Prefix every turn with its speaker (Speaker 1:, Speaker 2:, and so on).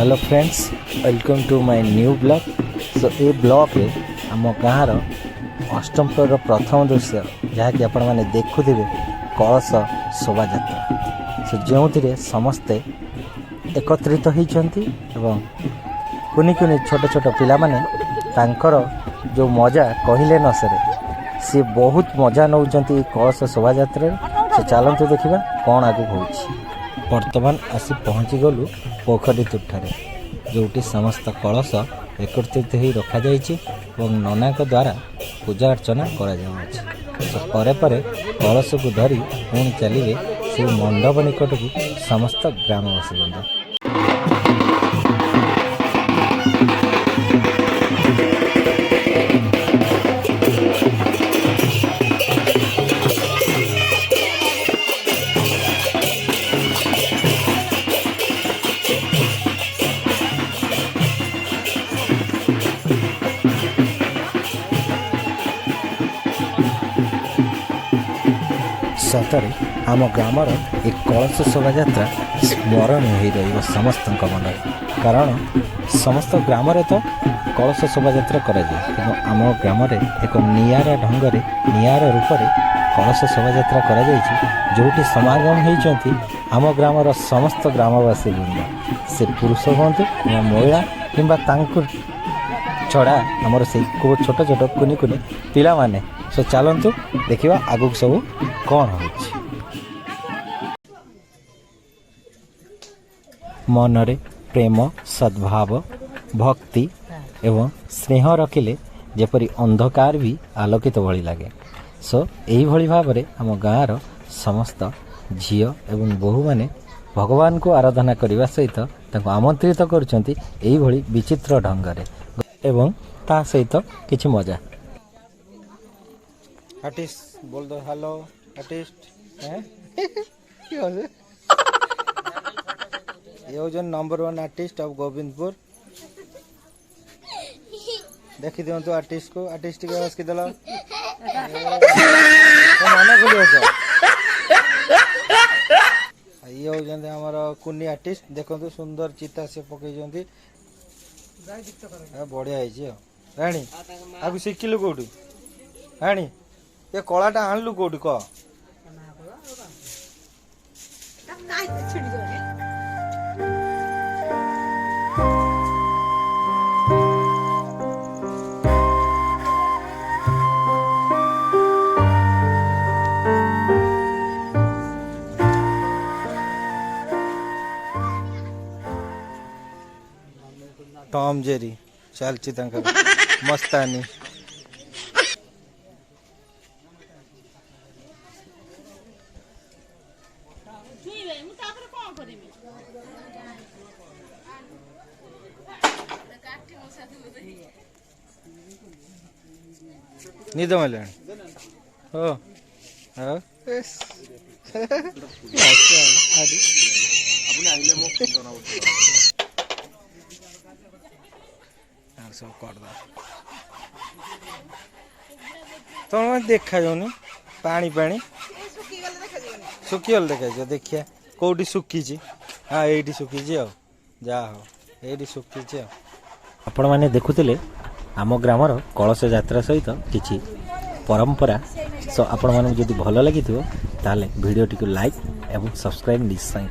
Speaker 1: Hello friends, welcome to my new blog. So ये blog रे आम गाँव अष्टम प्रहर प्रथम दृश्य जहाँकि आपण मैंने देखुथे कलश शोभायात्रा। सो जो समस्ते एकत्रित होती एवं कुनि कुनि छोट छोट पिला माने तांकर जो मजा कहले न सरे सी बहुत मजा नौ कलश शोभायात्रा। से चलते देखा कौन आगु हो। वर्तमान आसी पहुँची गलु पोखरी तुठारे जोटी समस्त कलश एकत्रित हो रखा और नना द्वारा पूजा अर्चना कर कलश को धरी पुणी चलिए से मंडप निकट को समस्त ग्रामवासी बंद। सतरे आम ग्रामर एक कलश शोभायात्रा स्मरणीय हो समस्त मन, कारण समस्त ग्राम तो कलश शोभायात्रा कराए कि आम ग्राम एक नियारा ढंग से नियार रूप से कलश शोभायात्रा जोटी समागम होती आम ग्रामर समस्त ग्रामवासी वृंद, से पुरुष हूँ या महिला कि छड़ा आमर से छोट छोट कुनि कुनि पिला माने। सो चलतु देखा आगु सब कौन हो। मनरे प्रेम सद्भाव भक्ति एवं स्नेह रखिले जेपरी अंधकार भी आलोकित भली लगे। सो यही भली भाव में आम गाँव समस्त झियो एवं बोहू माने भगवान को आराधना करने सहित आमंत्रित करुँच विचित्र ढंग से एवं ता सहित किछि मजा। आर्टिस्ट बोल दो हेलो आर्टिस्ट ये जो नंबर 1 आर्टिस्ट ऑफ गोविंदपुर। देखी दिंतु आर्टिस्ट को, आर्टिस्ट के हस्की देल मन खुली ये होती आमर कुनी आर्टिस्ट। देखो सुंदर चिता से पकई बढ़िया है राणी। आगु शिखिलु कौटी राणी ये कलाटा आणलु कौटी कह। टॉम जेरी चलची मस्तानी। निद मिले हो सब कर तुम देखा जाऊनी पानी पानी सुखीगल देखा देखिए कौटी सुखी। हाँ ये सुखी जा हो ये सुखी। आपण मैंने देखुले आम ग्रामर कलश यात्रा सहित किछि परंपरा। सो आपण मानक जदि भल लगी ताले वीडियो टी को लाइक एवं सब्सक्राइब निश्चय।